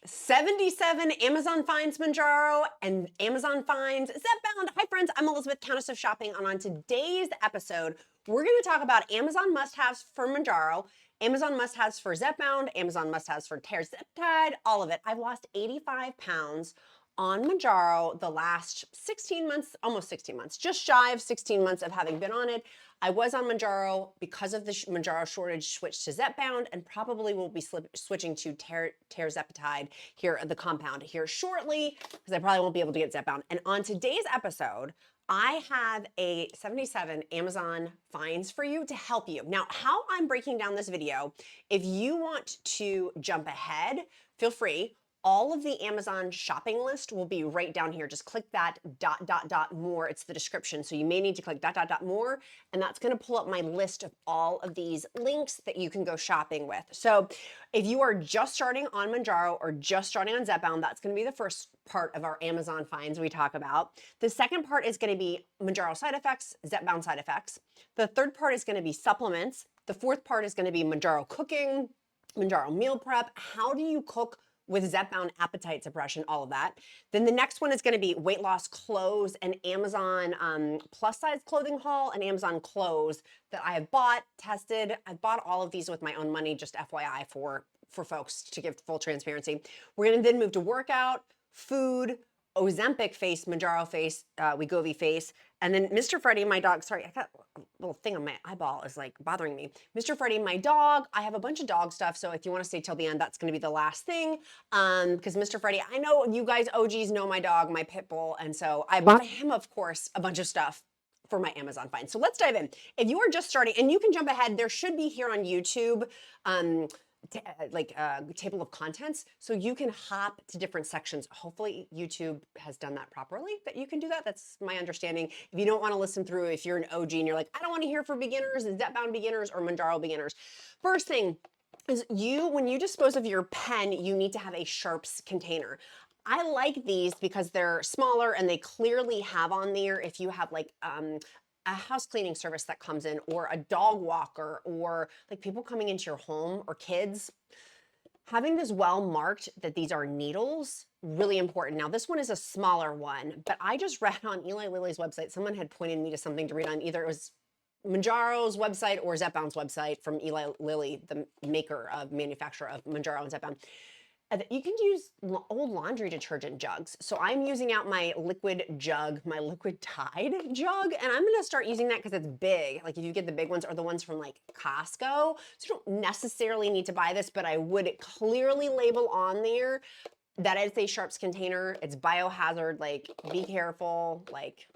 77 Amazon finds Mounjaro and Amazon finds Zepbound. Hi friends, I'm Elizabeth, Countess of Shopping, and on today's episode, we're going to talk about Amazon must-haves for Mounjaro, Amazon must-haves for Zepbound, Amazon must-haves for Tirzepatide, all of it. I've lost 85 pounds on Mounjaro the last 16 months, almost 16 months, just shy of 16 months of having been on it. I was on Mounjaro because of the Mounjaro shortage, switched to Zepbound, and probably will be switching to Tirzepatide here at the compound here shortly, because I probably won't be able to get Zepbound. And on today's episode, I have a 77 Amazon finds for you to help you. Now, how I'm breaking down this video, if you want to jump ahead, feel free. All of the Amazon shopping list will be right down here. Just click that ... more. It's the description. So you may need to click ... more, and that's going to pull up my list of all of these links that you can go shopping with. So if you are just starting on Mounjaro or just starting on Zepbound, that's going to be the first part of our Amazon finds we talk about. The second part is going to be Mounjaro side effects, Zepbound side effects. The third part is going to be supplements. The fourth part is going to be Mounjaro cooking, Mounjaro meal prep. How do you cook with Zepbound, appetite suppression, all of that. Then the next one is going to be weight loss clothes and Amazon plus size clothing haul and Amazon clothes that I have bought, tested. I bought all of these with my own money, just FYI for folks to give full transparency. We're going to then move to workout, food, Ozempic face, Mounjaro face, WEGOVY face, and then Mr. Freddie, my dog, sorry, I got a little thing on my eyeball is like bothering me. Mr. Freddie, my dog, I have a bunch of dog stuff, so if you want to stay till the end, that's going to be the last thing, because Mr. Freddie, I know you guys OGs know my dog, my pit bull, and so I bought him, of course, a bunch of stuff for my Amazon find. So let's dive in. If you are just starting, and you can jump ahead, there should be here on YouTube, table of contents, so you can hop to different sections. Hopefully YouTube has done that properly, that you can do that. That's my understanding. If you don't want to listen through, if you're an OG and you're like, I don't want to hear for beginners, Zepbound beginners or Mounjaro beginners. First thing is when you dispose of your pen, you need to have a sharps container. I like these because they're smaller and they clearly have on there if you have like a house cleaning service that comes in, or a dog walker, or like people coming into your home, or kids. Having this well marked that these are needles, really important. Now this one is a smaller one, but I just read on Eli Lilly's website, someone had pointed me to something to read on, either it was Mounjaro's website or Zepbound's website from Eli Lilly, the manufacturer of Mounjaro and Zepbound. You can use old laundry detergent jugs. So I'm using out my liquid jug, my liquid Tide jug, and I'm gonna start using that because it's big. Like if you get the big ones or the ones from like Costco. So you don't necessarily need to buy this, but I would clearly label on there that it's a sharps container. It's biohazard, like be careful, like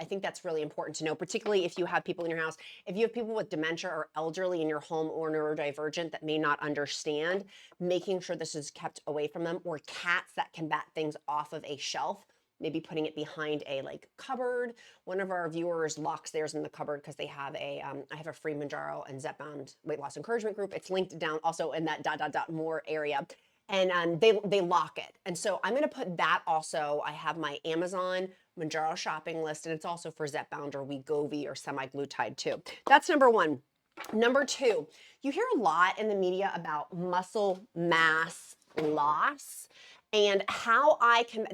I think that's really important to know, particularly if you have people in your house. If you have people with dementia or elderly in your home or neurodivergent that may not understand, making sure this is kept away from them, or cats that can bat things off of a shelf, maybe putting it behind a like cupboard. One of our viewers locks theirs in the cupboard because they have a, I have a free Mounjaro and Zepbound weight loss encouragement group. It's linked down also in that ... more area. And they lock it. And so I'm gonna put that also, I have my Amazon Mounjaro shopping list, and it's also for Zepbound or WEGOVY or semaglutide too. That's number one. Number two, you hear a lot in the media about muscle mass loss and how I can,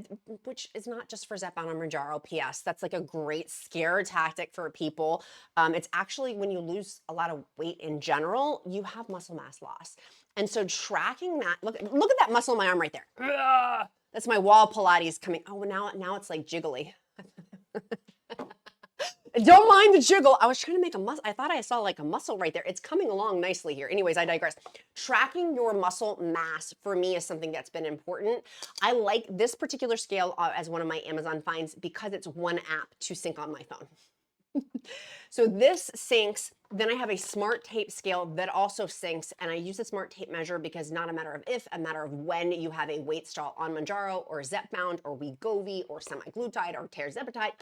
which is not just for Zepbound or Mounjaro, PS, that's like a great scare tactic for people. It's actually when you lose a lot of weight in general, you have muscle mass loss. And so tracking that, look at that muscle in my arm right there. Ugh, that's my wall Pilates coming. Oh, now it's like jiggly. Don't mind the jiggle. I was trying to make a muscle. I thought I saw like a muscle right there. It's coming along nicely here. Anyways, I digress. Tracking your muscle mass for me is something that's been important. I like this particular scale as one of my Amazon finds because it's one app to sync on my phone. So this syncs, then I have a smart tape scale that also syncs, and I use the smart tape measure because not a matter of if, a matter of when you have a weight stall on Mounjaro or Zepbound or WEGOVY or semaglutide or Tirzepatide,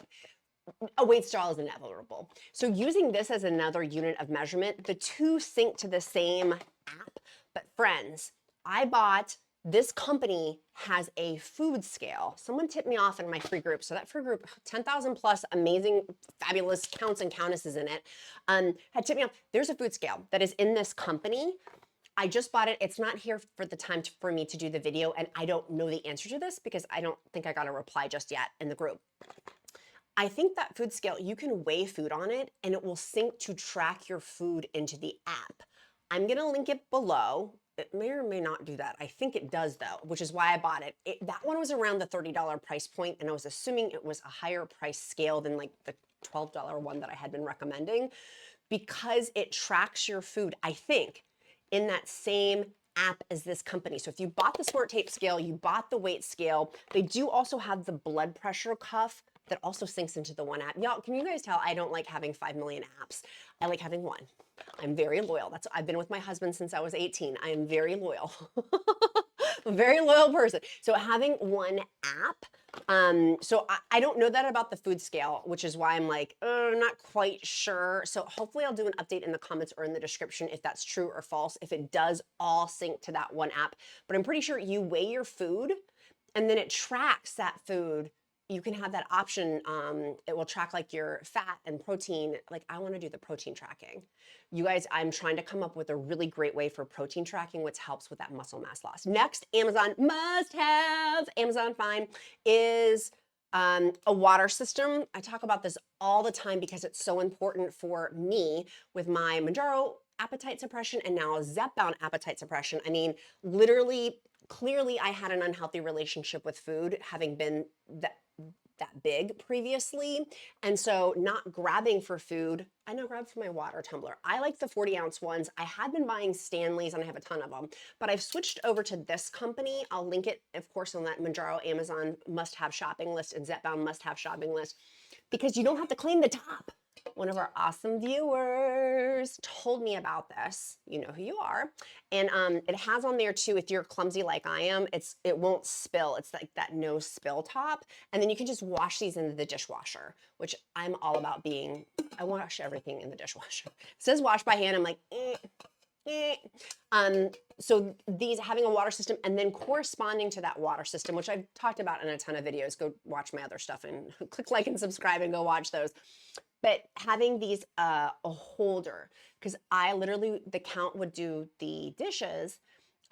a weight stall is inevitable. So using this as another unit of measurement, the two sync to the same app. But friends, I bought, this company has a food scale. Someone tipped me off in my free group. So that free group, 10,000 plus amazing, fabulous counts and countesses in it, had tipped me off. There's a food scale that is in this company. I just bought it. It's not here for the time for me to do the video, and I don't know the answer to this because I don't think I got a reply just yet in the group. I think that food scale, you can weigh food on it and it will sync to track your food into the app. I'm gonna link it below. It may or may not do that. I think it does though, which is why I bought it. That one was around the $30 price point, and I was assuming it was a higher price scale than like the $12 one that I had been recommending, because it tracks your food, I think, in that same app as this company. So if you bought the Smart Tape scale, you bought the weight scale, they do also have the blood pressure cuff that also syncs into the one app. Y'all, can you guys tell I don't like having 5 million apps? I like having one. I'm very loyal. I've been with my husband since I was 18. I am very loyal. A very loyal person. So having one app, so I don't know that about the food scale, which is why I'm like, not quite sure. So hopefully I'll do an update in the comments or in the description if that's true or false, if it does all sync to that one app. But I'm pretty sure you weigh your food and then it tracks that food. You can have that option. It will track like your fat and protein. Like I want to do the protein tracking. You guys, I'm trying to come up with a really great way for protein tracking, which helps with that muscle mass loss. Next, Amazon must have, Amazon Fine, is a water system. I talk about this all the time because it's so important for me with my Mounjaro appetite suppression and now Zepbound appetite suppression. I mean, literally, clearly I had an unhealthy relationship with food, having been that big previously. And so not grabbing for food, I now grab for my water tumbler. I like the 40-ounce ones. I had been buying Stanley's and I have a ton of them, but I've switched over to this company. I'll link it, of course, on that Mounjaro Amazon must-have shopping list and Zepbound must-have shopping list, because you don't have to clean the top. One of our awesome viewers told me about this. You know who you are. And it has on there too, if you're clumsy like I am, it won't spill. It's like that no spill top. And then you can just wash these into the dishwasher, which I'm all about being, I wash everything in the dishwasher. It says wash by hand. I'm like, so these, having a water system and then corresponding to that water system, which I've talked about in a ton of videos, go watch my other stuff and click like and subscribe and go watch those. But having these, a holder, because I literally, the Count would do the dishes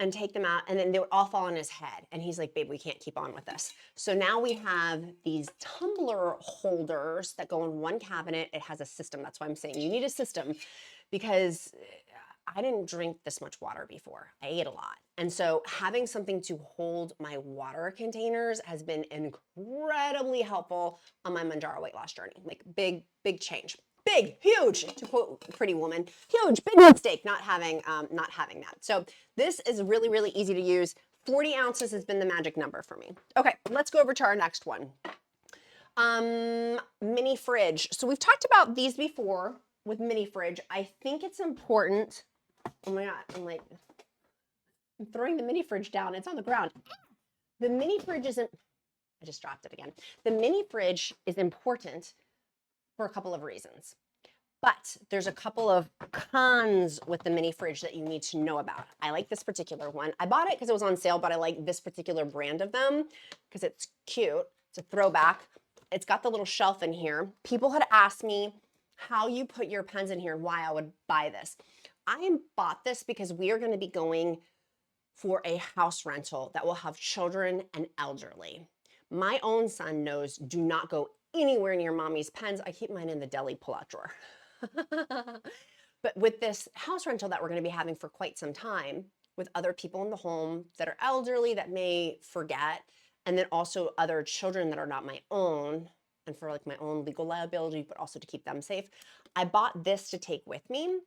and take them out and then they would all fall on his head. And he's like, babe, we can't keep on with this. So now we have these tumbler holders that go in one cabinet. It has a system. That's why I'm saying you need a system, because I didn't drink this much water before. I ate a lot. And so having something to hold my water containers has been incredibly helpful on my Mounjaro weight loss journey. Like big change. Big, huge, to quote Pretty Woman, huge, big mistake not having that. So this is really, really easy to use. 40 ounces has been the magic number for me. Okay, let's go over to our next one. Mini fridge. So we've talked about these before with mini fridge. I think it's important. Oh my God, I'm throwing the mini fridge down. It's on the ground. The mini fridge isn't, I just dropped it again. The mini fridge is important for a couple of reasons, but there's a couple of cons with the mini fridge that you need to know about. I like this particular one. I bought it because it was on sale, but I like this particular brand of them because it's cute. It's a throwback. It's got the little shelf in here. People had asked me how you put your pens in here, why I would buy this. I bought this because we are going to be going for a house rental that will have children and elderly. My own son knows, do not go anywhere near mommy's pens. I keep mine in the deli pull-out drawer. But with this house rental that we're going to be having for quite some time, with other people in the home that are elderly that may forget, and then also other children that are not my own, and for like my own legal liability, but also to keep them safe, I bought this to take with me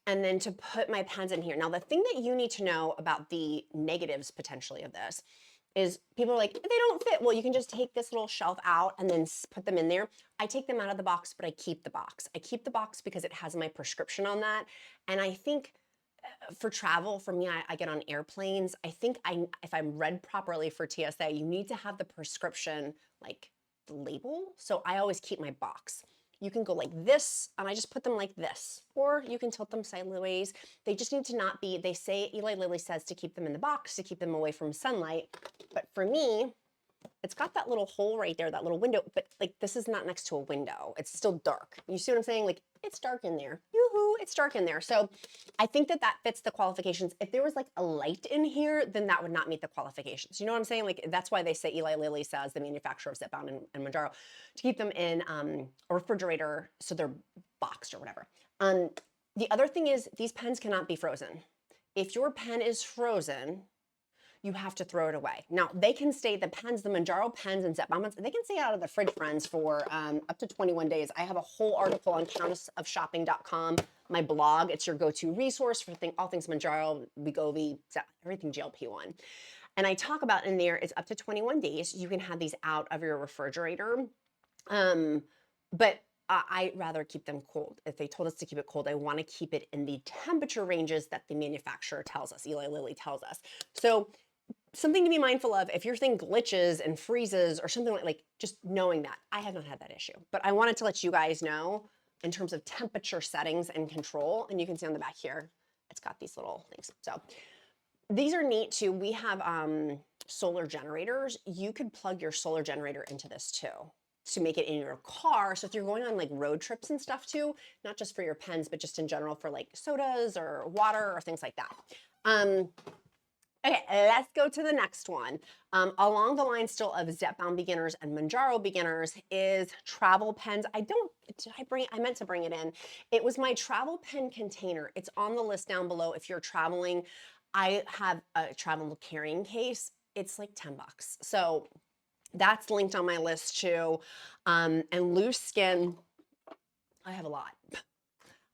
and then to put my pens in here. Now, the thing that you need to know about the negatives potentially of this is people are like, they don't fit. Well, you can just take this little shelf out and then put them in there. I take them out of the box, but I keep the box. I keep the box because it has my prescription on that. And I think for travel, for me, I get on airplanes. I think if I'm read properly for TSA, you need to have the prescription, like the label. So I always keep my box. You can go like this, and I just put them like this, or you can tilt them sideways. They just need to not be, they say, Eli Lilly says to keep them in the box, to keep them away from sunlight. But for me, it's got that little hole right there, that little window, but like this is not next to a window. It's still dark. You see what I'm saying? Like it's dark in there. Yoo-hoo. woohoo, it's dark in there. So I think that that fits the qualifications. If there was like a light in here, then that would not meet the qualifications. You know what I'm saying? Like that's why they say Eli Lilly says, the manufacturer of Zepbound and Mounjaro, to keep them in a refrigerator so they're boxed or whatever. The other thing is these pens cannot be frozen. If your pen is frozen, you have to throw it away. Now, they can stay, the pens, the Mounjaro pens and Zepbound pens, they can stay out of the fridge, friends, for up to 21 days. I have a whole article on countessofshopping.com, my blog. It's your go-to resource for all things Mounjaro, WEGOVY, everything GLP-1. And I talk about in there, it's up to 21 days. You can have these out of your refrigerator. But I'd rather keep them cold. If they told us to keep it cold, I want to keep it in the temperature ranges that the manufacturer tells us, Eli Lilly tells us. So something to be mindful of, if your thing glitches and freezes or something like just knowing that. I have not had that issue, but I wanted to let you guys know in terms of temperature settings and control. And you can see on the back here, it's got these little things. So these are neat too. We have solar generators. You could plug your solar generator into this too, to make it in your car. So if you're going on like road trips and stuff too, not just for your pens, but just in general for like sodas or water or things like that. Okay, let's go to the next one. Along the line still of Zepbound beginners and Mounjaro beginners is travel pens. I meant to bring it in. It was my travel pen container. It's on the list down below if you're traveling. I have a travel carrying case. It's like 10 bucks. So that's linked on my list too. And loose skin, I have a lot.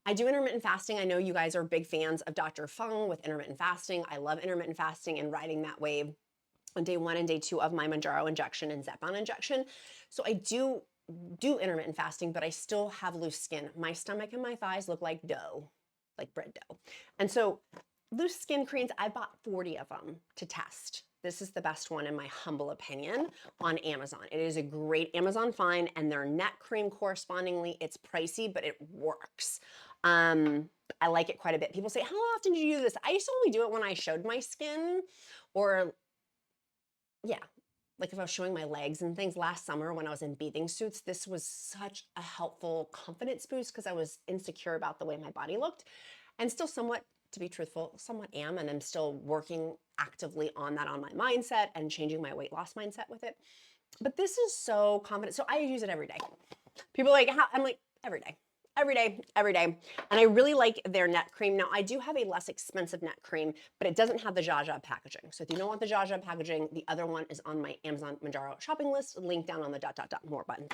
I do intermittent fasting. I know you guys are big fans of Dr. Fung with intermittent fasting. I love intermittent fasting and riding that wave on day 1 and day 2 of my Mounjaro injection and Zepbound injection. So I do intermittent fasting, but I still have loose skin. My stomach and my thighs look like dough, like bread dough. And so loose skin creams, I bought 40 of them to test. This is the best one in my humble opinion on Amazon. It is a great Amazon find, and their neck cream correspondingly, it's pricey, but it works. I like it quite a bit. People say, how often do you do this? I used to only do it when I showed my skin, or yeah, like if I was showing my legs and things. Last summer when I was in bathing suits, this was such a helpful confidence boost because I was insecure about the way my body looked, and still somewhat, to be truthful, somewhat am, and I'm still working actively on that, on my mindset and changing my weight loss mindset with it. But this is so confident. So I use it every day. People are like, how? I'm like, every day. Every day, every day. And I really like their net cream. Now, I do have a less expensive net cream, but it doesn't have the Jaja packaging. So if you don't want the Jaja packaging, the other one is on my Amazon Mounjaro shopping list, link down on the ... more button.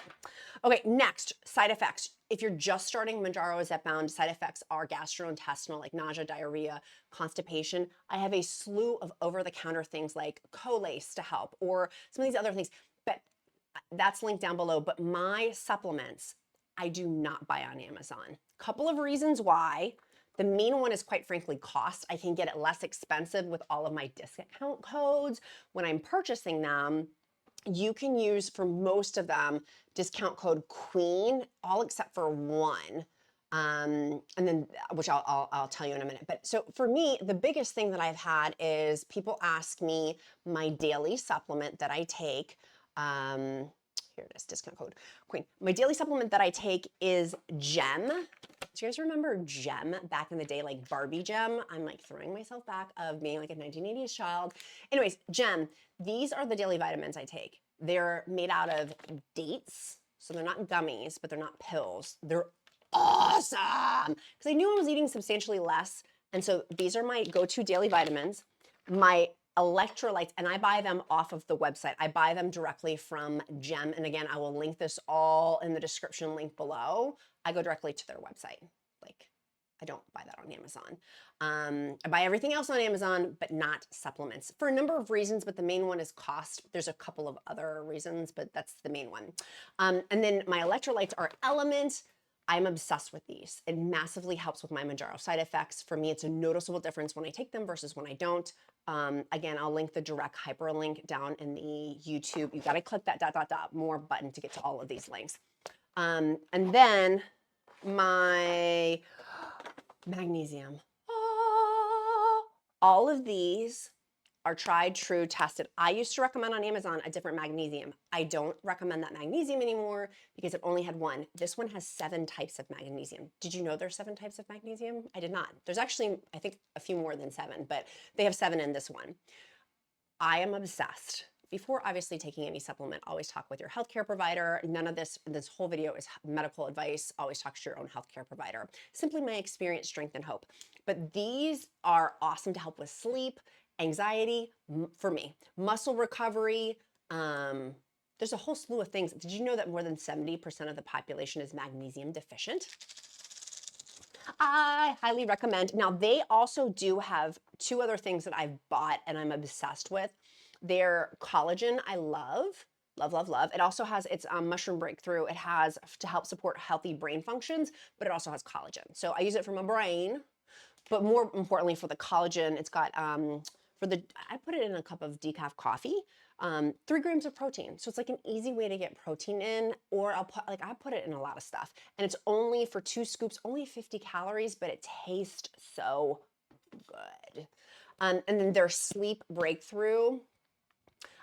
Okay, next, side effects. If you're just starting Mounjaro Zepbound, side effects are gastrointestinal, like nausea, diarrhea, constipation. I have a slew of over-the-counter things like Colace to help, or some of these other things, but that's linked down below. But my supplements, I do not buy on Amazon. Couple of reasons why. The main one is, quite frankly, cost. I can get it less expensive with all of my discount codes. When I'm purchasing them, you can use, for most of them, discount code QUEEN, all except for one. And then, which I'll tell you in a minute. But so for me, the biggest thing that I've had is people ask me my daily supplement that I take. Here it is, discount code QUEEN. My daily supplement that I take is Gem. Do you guys remember Gem back in the day, like Barbie Gem? I'm like throwing myself back of being like a 1980s child. Anyways, Gem, these are the daily vitamins I take. They're made out of dates, so they're not gummies, but they're not pills. They're awesome because I knew I was eating substantially less. And so these are my go-to daily vitamins. My electrolytes, and I buy them off of the website. I buy them directly from Gem. And again, I will link this all in the description link below. I go directly to their website. Like, I don't buy that on Amazon. I buy everything else on Amazon, but not supplements for a number of reasons, but the main one is cost. There's a couple of other reasons, but that's the main one. And then my electrolytes are LMNT. I'm obsessed with these. It massively helps with my Mounjaro side effects. For me, it's a noticeable difference when I take them versus when I don't. Again, I'll link the direct hyperlink down in the YouTube. You gotta click that ... more button to get to all of these links. And then my magnesium. All of these are tried, true, tested. I used to recommend on Amazon a different magnesium. I don't recommend that magnesium anymore because it only had one. This one has 7 types of magnesium. Did you know there's 7 types of magnesium? I did not. There's actually, I think, a few more than 7, but they have 7 in this one. I am obsessed. Before obviously taking any supplement, always talk with your healthcare provider. None of this whole video is medical advice. Always talk to your own healthcare provider. Simply my experience, strength, and hope. But these are awesome to help with sleep, anxiety, for me, muscle recovery. There's a whole slew of things. Did you know that more than 70% of the population is magnesium deficient? I highly recommend. Now, they also do have 2 other things that I've bought and I'm obsessed with. Their collagen, I love, love, love, love. It also has its mushroom breakthrough. It has to help support healthy brain functions, but it also has collagen. So I use it for my brain, but more importantly for the collagen, it's got, I put it in a cup of decaf coffee, 3 grams of protein. So it's like an easy way to get protein in, or I put it in a lot of stuff. And it's only for 2 scoops, only 50 calories, but it tastes so good. And then their sleep breakthrough.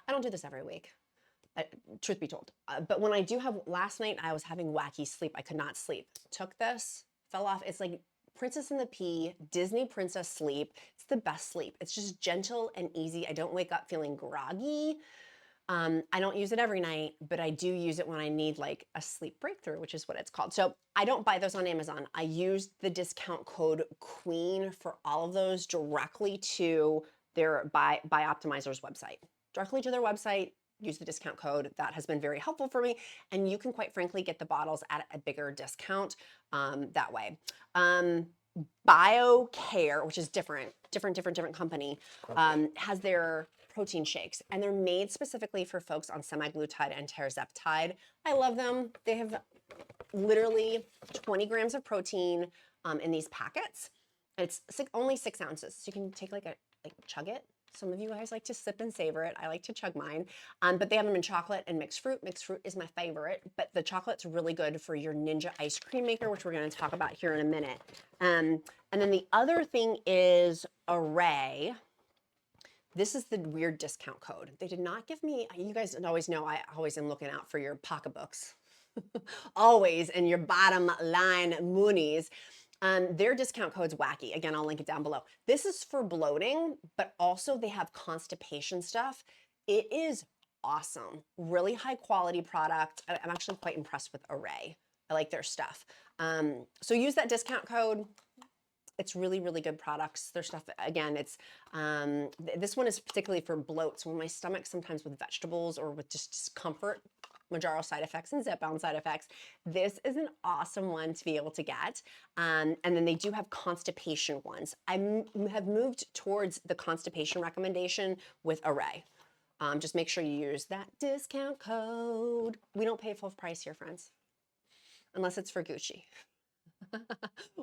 I don't do this every week, truth be told. But when I do have, last night I was having wacky sleep. I could not sleep. Took this, fell off. It's like Princess and the Pea, Disney princess sleep. It's the best sleep. It's just gentle and easy. I don't wake up feeling groggy. I don't use it every night, but I do use it when I need like a sleep breakthrough, which is what it's called. So I don't buy those on Amazon. I use the discount code QUEEN for all of those directly to their Bioptimizer's website. Directly to their website, use the discount code. That has been very helpful for me. And you can quite frankly get the bottles at a bigger discount that way. Biocare, which is different company, has their protein shakes, and they're made specifically for folks on semaglutide and tirzepatide. I love them. They have literally 20 grams of protein in these packets. It's only 6 ounces, so you can take chug it. Some of you guys like to sip and savor it. I like to chug mine. But they have them in chocolate and mixed fruit. Mixed fruit is my favorite, but the chocolate's really good for your Ninja ice cream maker, which we're going to talk about here in a minute. And then the other thing is ARRAE. This is the weird discount code. They did not give me, you guys always know I always am looking out for your pocketbooks. Always, and your bottom line moonies. Their discount code's wacky. Again, I'll link it down below. This is for bloating, but also they have constipation stuff. It is awesome. Really high quality product. I'm actually quite impressed with ARRAE. I like their stuff. So use that discount code. It's really, really good products. Their stuff, again, it's, this one is particularly for bloat. So when my stomach, sometimes with vegetables or with just discomfort, Mounjaro side effects and Zepbound side effects, this is an awesome one to be able to get. And then they do have constipation ones. I have moved towards the constipation recommendation with ARRAE. Just make sure you use that discount code. We don't pay full price here, friends, unless it's for Gucci.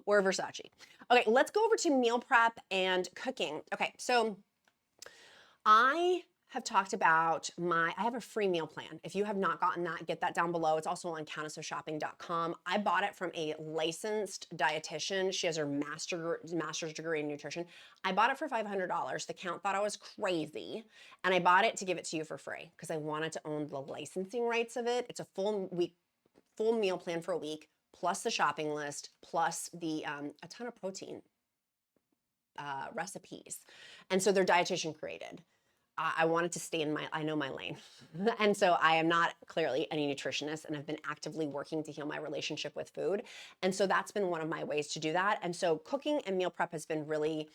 Or Versace. Okay, let's go over to meal prep and cooking. Okay, so I have talked about I have a free meal plan. If you have not gotten that, get that down below. It's also on countessofshopping.com. I bought it from a licensed dietitian. She has her master's degree in nutrition. I bought it for $500. The count thought I was crazy, and I bought it to give it to you for free because I wanted to own the licensing rights of it. It's a full meal plan for a week, plus the shopping list, plus the a ton of protein recipes. And so they're dietitian created. I wanted to stay in I know my lane. And so I am not clearly any nutritionist, and I've been actively working to heal my relationship with food. And so that's been one of my ways to do that. And so cooking and meal prep has been really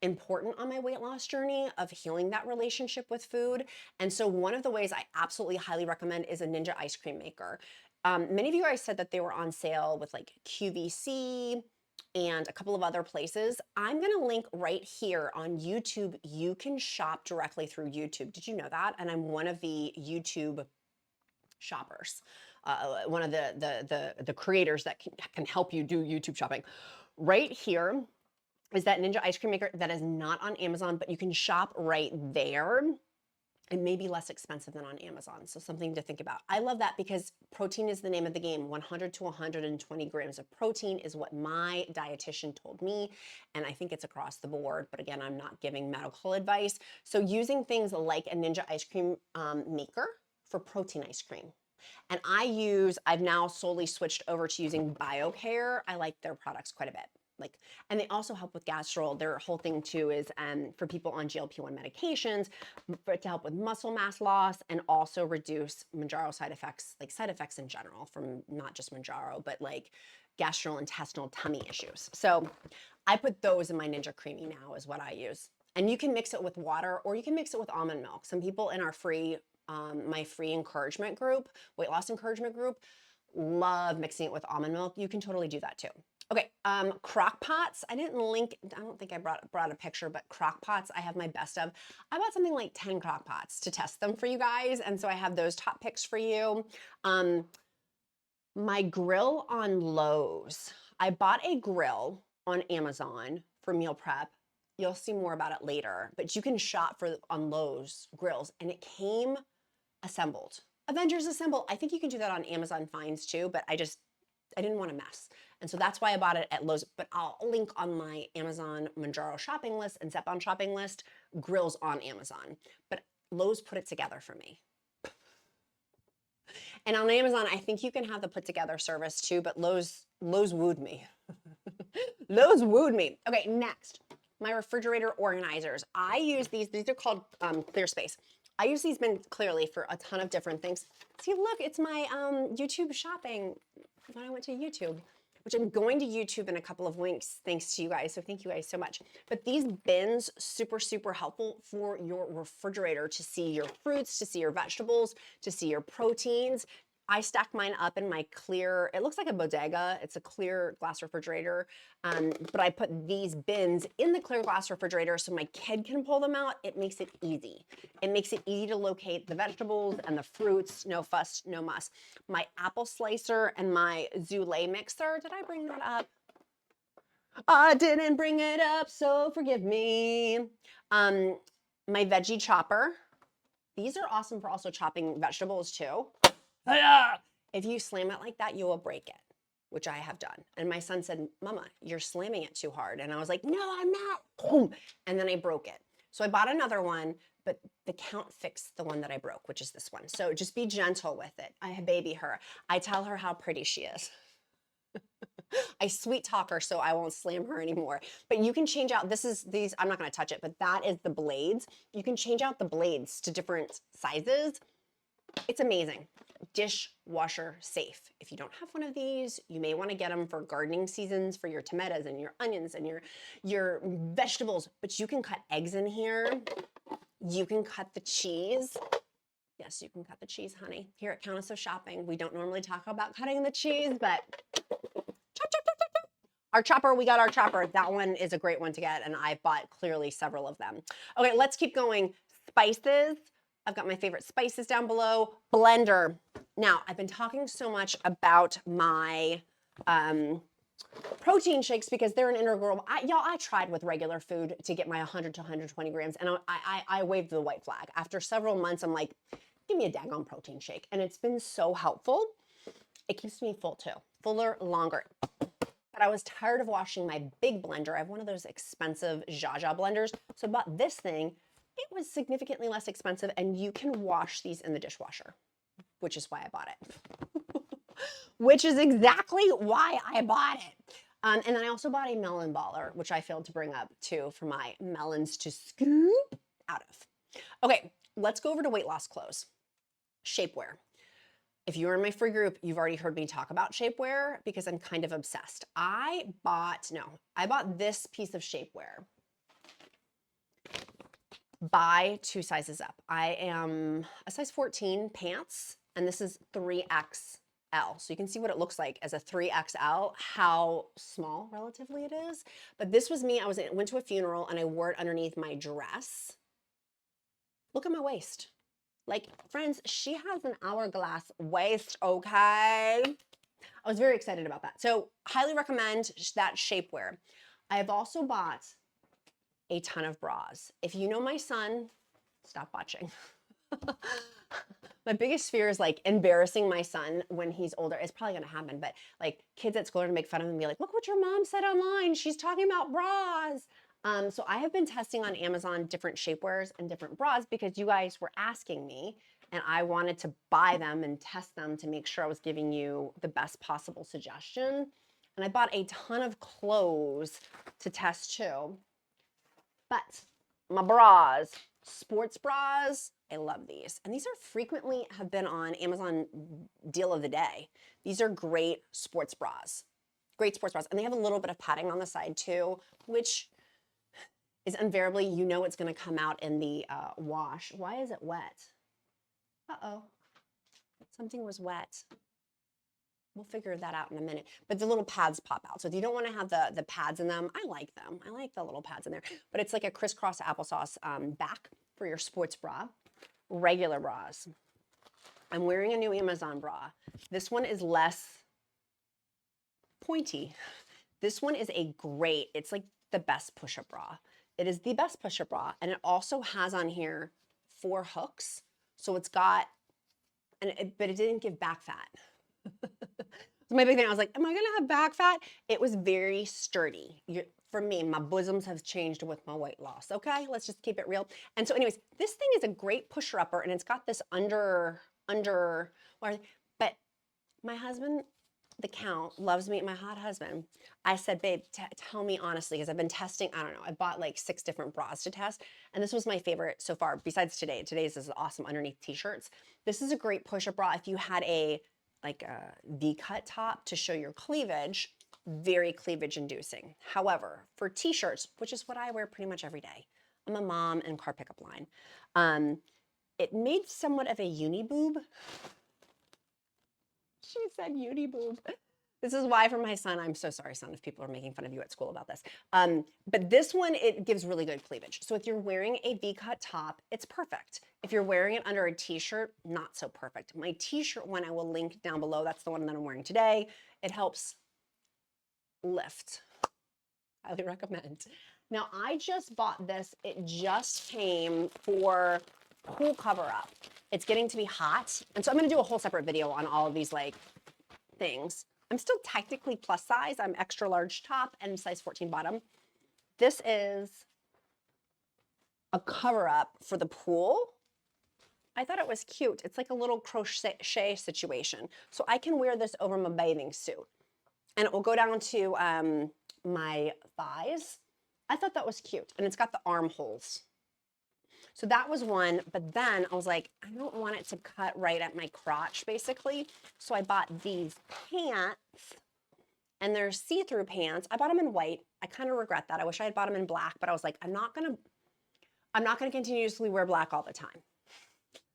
important on my weight loss journey of healing that relationship with food. And so one of the ways I absolutely highly recommend is a Ninja ice cream maker. Many of you guys said that they were on sale with like QVC and a couple of other places. I'm going to link right here on YouTube. You can shop directly through YouTube. Did you know that? And I'm one of the YouTube shoppers, one of the creators that can help you do YouTube shopping. Right here is that Ninja ice cream maker that is not on Amazon, but you can shop right there. It may be less expensive than on Amazon, so something to think about. I love that because protein is the name of the game. 100 to 120 grams of protein is what my dietitian told me, and I think it's across the board, but again, I'm not giving medical advice. So using things like a Ninja ice cream maker for protein ice cream. And I've now solely switched over to using Biocare. I like their products quite a bit. And they also help with gastro. Their whole thing too is for people on GLP-1 medications, to help with muscle mass loss and also reduce Mounjaro side effects, like side effects in general from not just Mounjaro, but like gastrointestinal tummy issues. So I put those in my Ninja Creamy now is what I use. And you can mix it with water or you can mix it with almond milk. Some people in our my free encouragement group, weight loss encouragement group, love mixing it with almond milk. You can totally do that too. Okay, crock pots. I didn't link, I don't think I brought a picture, but crock pots I have my best of. I bought something like 10 crock pots to test them for you guys. And so I have those top picks for you. My grill on Lowe's. I bought a grill on Amazon for meal prep. You'll see more about it later, but you can shop on Lowe's grills and it came assembled. Avengers Assemble. I think you can do that on Amazon Finds too, but I didn't want to mess. And so that's why I bought it at Lowe's, but I'll link on my Amazon Mounjaro shopping list and Zepbound shopping list, grills on Amazon. But Lowe's put it together for me. And on Amazon, I think you can have the put together service too, but Lowe's wooed me. Lowe's wooed me. Okay, next, my refrigerator organizers. I use these are called Clear Space. I use these bins clearly for a ton of different things. See, look, it's my YouTube shopping when I went to YouTube, which I'm going to YouTube in a couple of weeks, thanks to you guys. So thank you guys so much. But these bins, super, super helpful for your refrigerator to see your fruits, to see your vegetables, to see your proteins. I stack mine up in my clear, it looks like a bodega. It's a clear glass refrigerator. But I put these bins in the clear glass refrigerator so my kid can pull them out. It makes it easy. It makes it easy to locate the vegetables and the fruits, no fuss, no muss. My apple slicer and my Zule mixer, did I bring that up? I didn't bring it up, so forgive me. My veggie chopper. These are awesome for also chopping vegetables too. If you slam it like that, you will break it, which I have done. And my son said, Mama, you're slamming it too hard. And I was like, no, I'm not. Boom. And then I broke it. So I bought another one, but the Count fixed the one that I broke, which is this one. So just be gentle with it. I baby her. I tell her how pretty she is. I sweet talk her so I won't slam her anymore. But you can change out, these, I'm not gonna touch it, but that is the blades. You can change out the blades to different sizes. It's amazing. Dishwasher safe. If you don't have one of these, you may want to get them for gardening seasons for your tomatoes and your onions and your vegetables, but you can cut eggs in here. You can cut the cheese. Yes, you can cut the cheese, honey. Here at Countess of Shopping, we don't normally talk about cutting the cheese, but chop, chop, chop, chop, chop. Our chopper, we got our chopper. That one is a great one to get, and I bought clearly several of them. Okay, let's keep going. Spices. I've got my favorite spices down below. Blender. Now, I've been talking so much about my protein shakes because they're an integral. I tried with regular food to get my 100 to 120 grams, and I waved the white flag. After several months, I'm like, give me a daggone protein shake. And it's been so helpful. It keeps me full too, fuller, longer. But I was tired of washing my big blender. I have one of those expensive Jaja blenders. So I bought this thing. It was significantly less expensive, and you can wash these in the dishwasher, which is why I bought it. Which is exactly why I bought it. And then I also bought a melon baller, which I failed to bring up too for my melons to scoop out of. Okay, let's go over to weight loss clothes. Shapewear. If you're in my free group, you've already heard me talk about shapewear because I'm kind of obsessed. I bought this piece of shapewear. Buy 2 sizes up. I am a size 14 pants, and this is 3XL. So you can see what it looks like as a 3XL, how small relatively it is. But this was me. I went to a funeral and I wore it underneath my dress. Look at my waist. Like, friends, she has an hourglass waist, okay? I was very excited about that. So highly recommend that shapewear. I have also bought a ton of bras. If you know my son, stop watching. My biggest fear is like embarrassing my son when he's older. It's probably gonna happen, but like kids at school are gonna make fun of him and be like, look what your mom said online. She's talking about bras. So I have been testing on Amazon different shapewears and different bras because you guys were asking me and I wanted to buy them and test them to make sure I was giving you the best possible suggestion. And I bought a ton of clothes to test too. But my bras, sports bras, I love these. And these are frequently have been on Amazon deal of the day. These are great sports bras. Great sports bras. And they have a little bit of padding on the side too, which is invariably, you know it's gonna come out in the wash. Why is it wet? Uh-oh, something was wet. We'll figure that out in a minute. But the little pads pop out. So if you don't want to have the pads in them, I like them. I like the little pads in there. But it's like a crisscross applesauce back for your sports bra. Regular bras. I'm wearing a new Amazon bra. This one is less pointy. This one is a great, it's like the best push-up bra. It is the best push-up bra. And it also has on here 4 hooks. So it's got, but it didn't give back fat. So my big thing, I was like, am I gonna have back fat? It was very sturdy. For me, my bosoms have changed with my weight loss, okay? Let's just keep it real. And so anyways, this thing is a great pusher-upper and it's got this but my husband, the Count, loves me, my hot husband. I said, babe, tell me honestly, because I've been testing, I don't know, I bought like 6 different bras to test, and this was my favorite so far, besides today. Today's is awesome underneath t-shirts. This is a great push-up bra if you had a V-cut top to show your cleavage, very cleavage inducing. However, for t-shirts, which is what I wear pretty much every day, I'm a mom and car pickup line, it made somewhat of a uni boob. She said uni boob. This is why for my son, I'm so sorry, son, if people are making fun of you at school about this. But this one, it gives really good cleavage. So if you're wearing a V-cut top, it's perfect. If you're wearing it under a t-shirt, not so perfect. My t-shirt one, I will link down below. That's the one that I'm wearing today. It helps lift. Highly recommend. Now, I just bought this. It just came for pool cover up. It's getting to be hot. And so I'm going to do a whole separate video on all of these like things. I'm still technically plus size. I'm extra large top and size 14 bottom. This is a cover up for the pool. I thought it was cute. It's like a little crochet situation. So I can wear this over my bathing suit. And it will go down to my thighs. I thought that was cute. And it's got the armholes. So that was one, but then I was like, I don't want it to cut right at my crotch, basically. So I bought these pants, and they're see-through pants. I bought them in white. I kind of regret that. I wish I had bought them in black, but I was like, I'm not gonna continuously wear black all the time.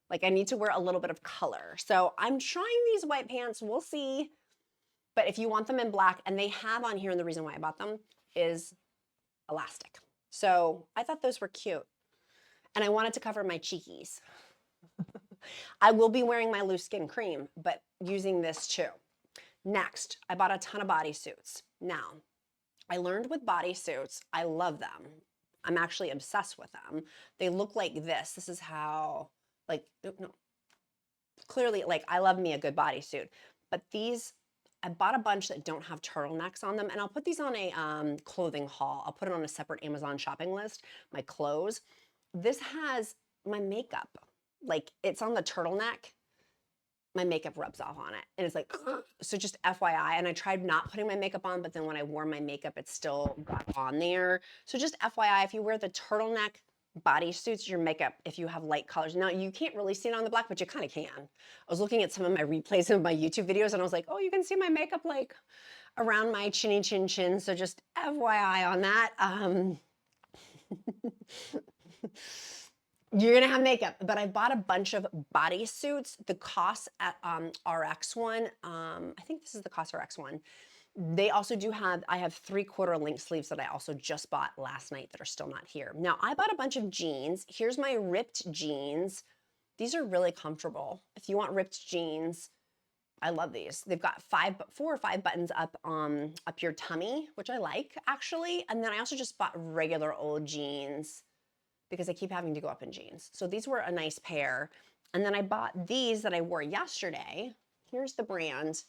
Like I need to wear a little bit of color. So I'm trying these white pants, we'll see. But if you want them in black, and they have on here, and the reason why I bought them is elastic. So I thought those were cute. And I wanted to cover my cheekies. I will be wearing my loose skin cream, but using this too. Next, I bought a ton of bodysuits. Now, I learned with bodysuits, I love them. I'm actually obsessed with them. They look like this. This is how, like, no, clearly, like, I love me a good bodysuit. But these, I bought a bunch that don't have turtlenecks on them, and I'll put these on a clothing haul. I'll put it on a separate Amazon shopping list, my clothes. This has my makeup, like it's on the turtleneck, my makeup rubs off on it. And it's like, so just FYI, and I tried not putting my makeup on, but then when I wore my makeup, it still got on there. So just FYI, if you wear the turtleneck bodysuits, your makeup, if you have light colors. Now you can't really see it on the black, but you kind of can. I was looking at some of my replays of my YouTube videos and I was like, oh, you can see my makeup like around my chinny chin chin. So just FYI on that. You're gonna have makeup, but I bought a bunch of bodysuits. The COS at RX one, I think this is the COS RX one. They also do have, I have 3/4 length sleeves that I also just bought last night that are still not here. Now I bought a bunch of jeans. Here's my ripped jeans. These are really comfortable. If you want ripped jeans, I love these. They've got 4 or 5 buttons up up your tummy, which I like actually. And then I also just bought regular old jeans. because I keep having to go up in jeans. So these were a nice pair. And then I bought these that I wore yesterday. Here's the brand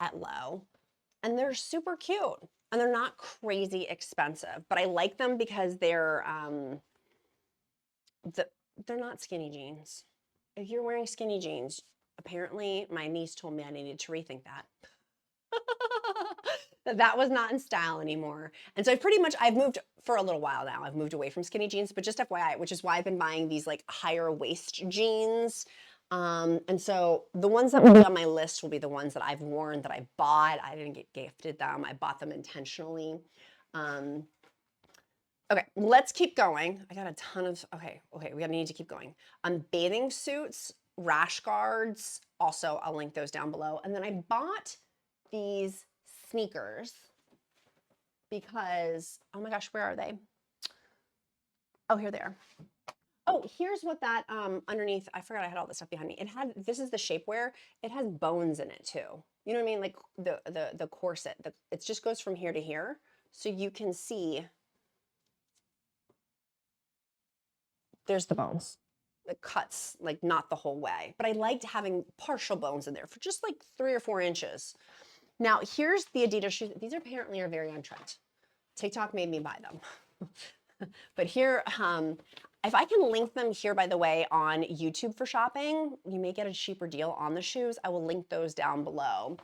at Low. And they're super cute. And they're not crazy expensive, but I like them because they're not skinny jeans. If you're wearing skinny jeans, apparently my niece told me I needed to rethink that. That was not in style anymore. And so I've moved for a little while now. I've moved away from skinny jeans, but just FYI, which is why I've been buying these like higher waist jeans. And so the ones that will be on my list will be the ones that I've worn, that I bought. I didn't get gifted them. I bought them intentionally. Okay, let's keep going. I got a ton of, okay, we need to keep going. Bathing suits, rash guards, also I'll link those down below. And then I bought these sneakers because, oh my gosh, where are they? Oh, here they are. Oh, here's what that underneath, I forgot I had all this stuff behind me. This is the shapewear. It has bones in it too. You know what I mean? Like the corset, it just goes from here to here. So you can see, there's the bones. It cuts like not the whole way, but I liked having partial bones in there for just like 3 or 4 inches. Now here's the Adidas shoes. These apparently are very on trend. TikTok made me buy them. But here, if I can link them here, by the way, on YouTube for shopping, you may get a cheaper deal on the shoes. I will link those down below.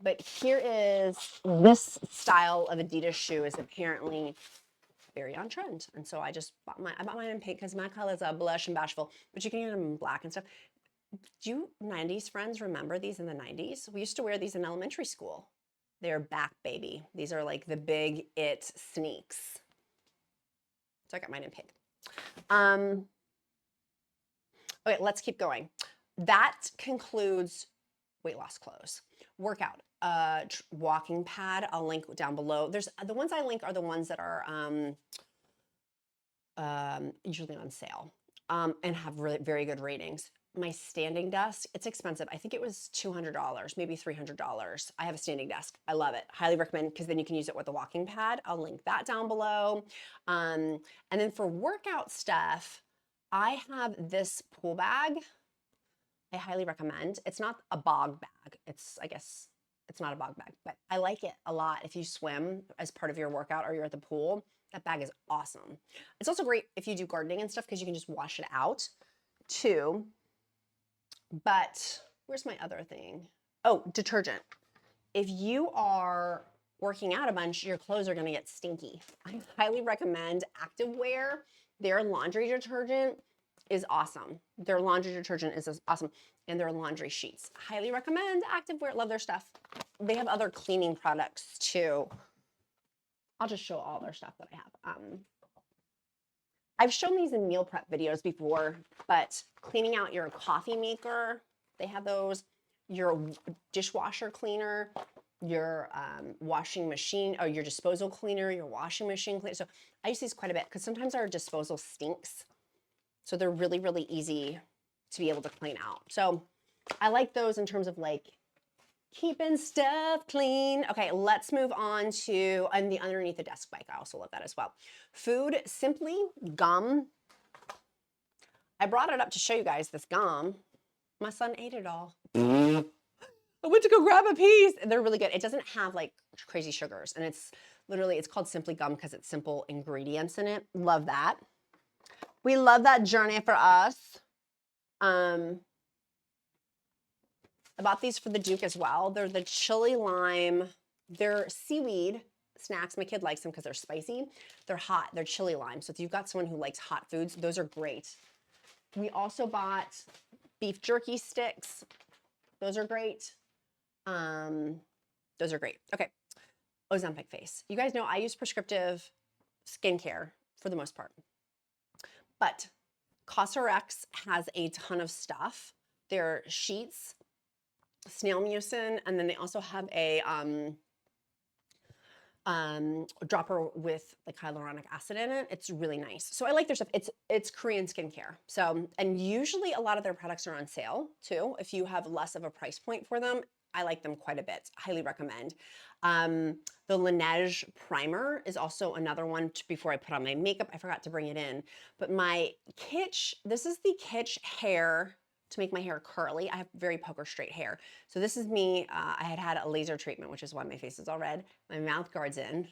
But here is this style of Adidas shoe is apparently very on trend. And so I bought mine in pink because my colors are blush and bashful, but you can get them in black and stuff. Do you 90s friends remember these in the 90s? We used to wear these in elementary school. They're back, baby. These are like the big it sneaks. So I got mine in pink. Okay, let's keep going. That concludes weight loss clothes. Workout, walking pad, I'll link down below. The ones I link are the ones that are usually on sale and have really very good ratings. My standing desk, it's expensive. I think it was $200, maybe $300. I have a standing desk. I love it. Highly recommend, because then you can use it with the walking pad. I'll link that down below. And then for workout stuff, I have this pool bag. I highly recommend. It's not a bog bag. I guess it's not a bog bag, but I like it a lot. If you swim as part of your workout or you're at the pool, that bag is awesome. It's also great if you do gardening and stuff, because you can just wash it out too. But where's my other thing? Oh, detergent. If you are working out a bunch, your clothes are gonna get stinky. I highly recommend Activewear. Their laundry detergent is awesome. Their laundry detergent is awesome. And their laundry sheets. Highly recommend Activewear. Love their stuff. They have other cleaning products too. I'll just show all their stuff that I have. I've shown these in meal prep videos before, but cleaning out your coffee maker, they have those. Your dishwasher cleaner, your washing machine, or your disposal cleaner, your washing machine cleaner. So I use these quite a bit because sometimes our disposal stinks. So they're really, really easy to be able to clean out. So I like those in terms of like keeping stuff clean. Okay, let's move on to, and the underneath the desk bike. I also love that as well. Food, Simply gum. I brought it up to show you guys this gum. My son ate it all. I went to go grab a piece. They're really good. It doesn't have like crazy sugars, and it's called Simply Gum because it's simple ingredients in it. Love that. We love that journey for us. I bought these for the Duke as well. They're the chili lime. They're seaweed snacks. My kid likes them because they're spicy. They're hot. They're chili lime. So if you've got someone who likes hot foods, those are great. We also bought beef jerky sticks. Those are great. Those are great. Okay. Ozempic face. You guys know I use prescriptive skincare for the most part. But CosRx has a ton of stuff. Their sheets, snail mucin, and then they also have a dropper with like hyaluronic acid in it. It's really nice. So I like their stuff. It's Korean skincare. So, and usually a lot of their products are on sale too. If you have less of a price point for them, I like them quite a bit. Highly recommend. The Laneige primer is also another one before I put on my makeup. I forgot to bring it in, but my Kitsch, this is the Kitsch hair to make my hair curly. I have very poker straight hair. So this is me. I had a laser treatment, which is why my face is all red. My mouth guard's in.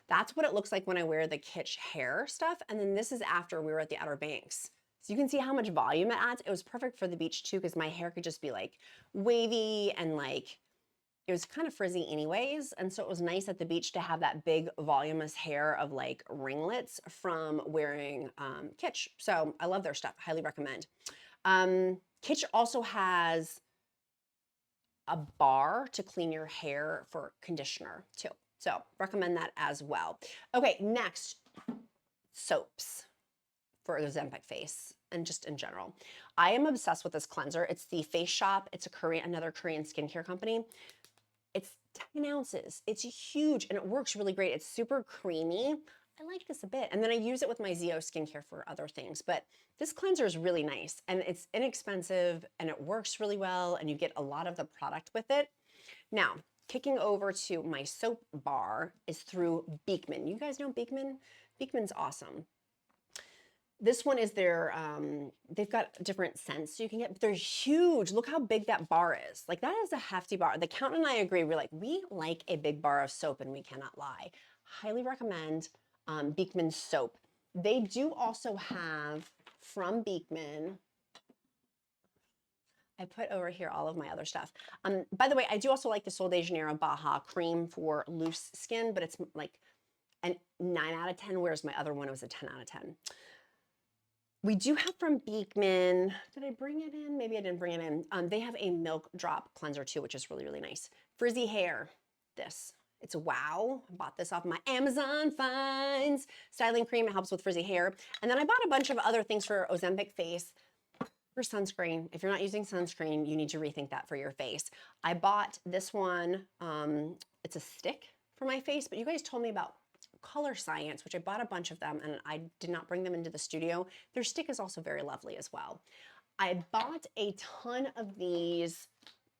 That's what it looks like when I wear the Kitsch hair stuff. And then this is after we were at the Outer Banks. So you can see how much volume it adds. It was perfect for the beach too, because my hair could just be like wavy and like, it was kind of frizzy anyways. And so it was nice at the beach to have that big voluminous hair of like ringlets from wearing Kitsch. So I love their stuff, highly recommend. Kitsch also has a bar to clean your hair for conditioner too. So recommend that as well. Okay, next, soaps for the Ozempic face and just in general. I am obsessed with this cleanser. It's the Face Shop. It's another Korean skincare company. It's 10 ounces. It's huge and it works really great. It's super creamy. I like this a bit. And then I use it with my Zio skincare for other things. But this cleanser is really nice and it's inexpensive and it works really well and you get a lot of the product with it. Now, kicking over to my soap bar is through Beekman. You guys know Beekman? Beekman's awesome. This one is their, they've got different scents you can get, but they're huge. Look how big that bar is. Like that is a hefty bar. The Count and I agree. We're like, we like a big bar of soap and we cannot lie. Highly recommend Beekman soap. They do also have from Beekman, I put over here all of my other stuff. By the way, I do also like the Sol de Janeiro Baja cream for loose skin, but it's like a 9 out of 10, whereas my other one was a 10 out of 10. We do have from Beekman, did I bring it in? Maybe I didn't bring it in. They have a milk drop cleanser too, which is really, really nice. Frizzy hair, this. It's wow. I bought this off my Amazon finds. Styling cream, it helps with frizzy hair. And then I bought a bunch of other things for Ozempic face. For sunscreen, if you're not using sunscreen, you need to rethink that for your face. I bought this one, it's a stick for my face, but you guys told me about Color Science, which I bought a bunch of them and I did not bring them into the studio. Their stick is also very lovely as well. I bought a ton of these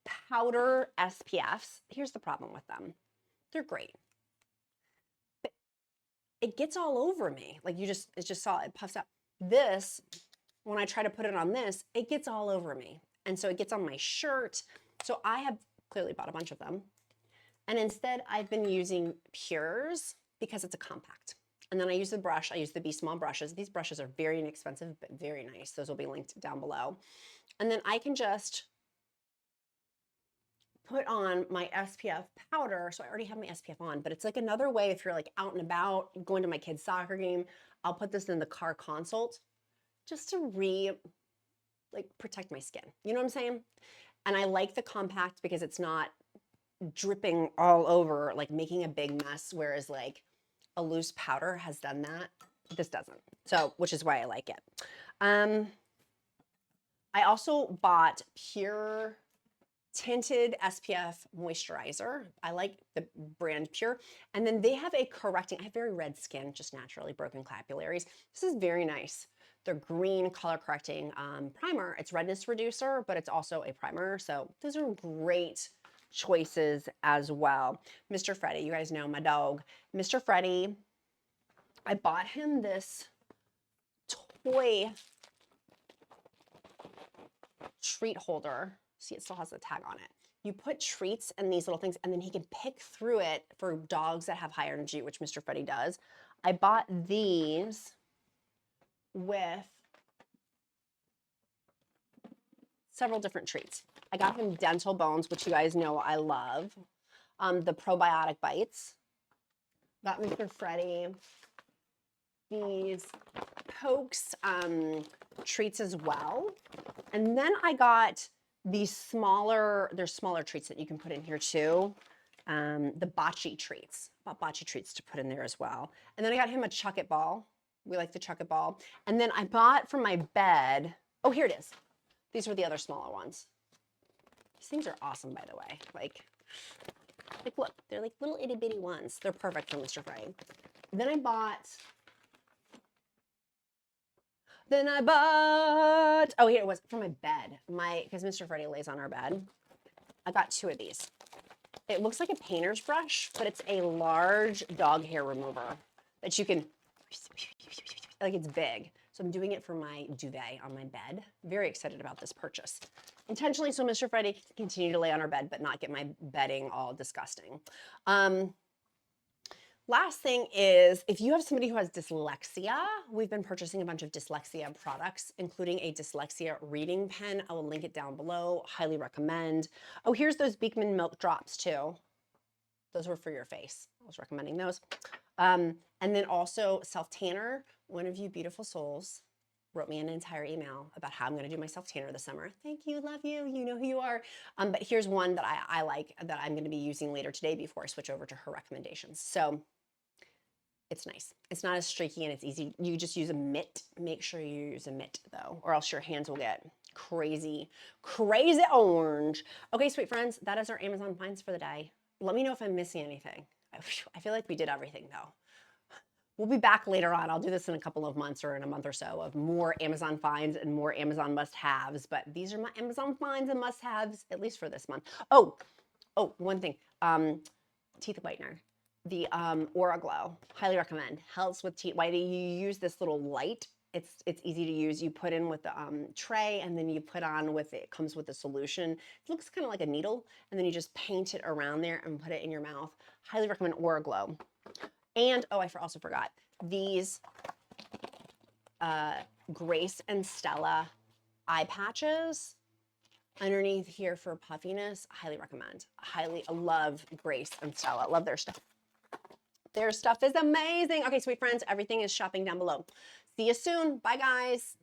powder SPFs. Here's the problem with them. They're great, but it gets all over me. Like it just saw it puffs up. This, when I try to put it on this, it gets all over me. And so it gets on my shirt. So I have clearly bought a bunch of them. And instead I've been using Pures because it's a compact. And then I use the brush, I use the Be Small brushes. These brushes are very inexpensive, but very nice. Those will be linked down below. And then I can just put on my SPF powder. So I already have my SPF on, but it's like another way if you're like out and about, going to my kid's soccer game, I'll put this in the car console just to protect my skin. You know what I'm saying? And I like the compact because it's not dripping all over, like making a big mess, whereas like a loose powder has done that. This doesn't. So, which is why I like it. I also bought Pure Tinted SPF Moisturizer. I like the brand Pure. And then they have a correcting, I have very red skin, just naturally broken capillaries. This is very nice. Their green color correcting primer. It's redness reducer, but it's also a primer. So those are great choices as well. Mr. Freddy, you guys know my dog. Mr. Freddy, I bought him this toy treat holder. See, it still has the tag on it. You put treats and these little things, and then he can pick through it for dogs that have high energy, which Mr. Freddy does. I bought these with several different treats. I got him Dental Bones, which you guys know I love. The probiotic bites. Got Mr. Freddy these Pokes treats as well. And then I got these there's smaller treats that you can put in here too. The bocce treats. I bought bocce treats to put in there as well. And then I got him a Chuck It ball. We like the Chuck It ball. And then I bought for my bed, oh, here it is. These were the other smaller ones. These things are awesome, by the way. Like look, they're like little itty bitty ones. They're perfect for Mr. Freddy. Then I bought, oh, here it was for my bed. Because Mr. Freddy lays on our bed. I got 2 of these. It looks like a painter's brush, but it's a large dog hair remover that you can, like it's big. So I'm doing it for my duvet on my bed. Very excited about this purchase. Intentionally, so Mr. Friday can continue to lay on our bed, but not get my bedding all disgusting. Last thing is, if you have somebody who has dyslexia, we've been purchasing a bunch of dyslexia products, including a dyslexia reading pen. I will link it down below. Highly recommend. Oh, here's those Beekman milk drops too. Those were for your face. I was recommending those. And then also self-tanner. One of you beautiful souls wrote me an entire email about how I'm going to do my self-tanner this summer. Thank you, love you, you know who you are. But here's one that I like that I'm going to be using later today before I switch over to her recommendations. So it's nice. It's not as streaky and it's easy. You just use a mitt. Make sure you use a mitt though, or else your hands will get crazy, crazy orange. Okay, sweet friends, that is our Amazon finds for the day. Let me know if I'm missing anything. I feel like we did everything though. We'll be back later on. I'll do this in a couple of months or in a month or so of more Amazon finds and more Amazon must-haves, but these are my Amazon finds and must-haves, at least for this month. Oh, one thing, teeth whitener. The Aura Glow, highly recommend. Helps with teeth whitening. You use this little light. It's easy to use. You put in with the tray, and then you put on with it. It comes with a solution. It looks kind of like a needle, and then you just paint it around there and put it in your mouth. Highly recommend Aura Glow. And oh, I also forgot these Grace and Stella eye patches underneath here for puffiness. Highly recommend. I love Grace and Stella. Love their stuff. Their stuff is amazing. Okay, sweet friends, everything is shopping down below. See you soon. Bye, guys.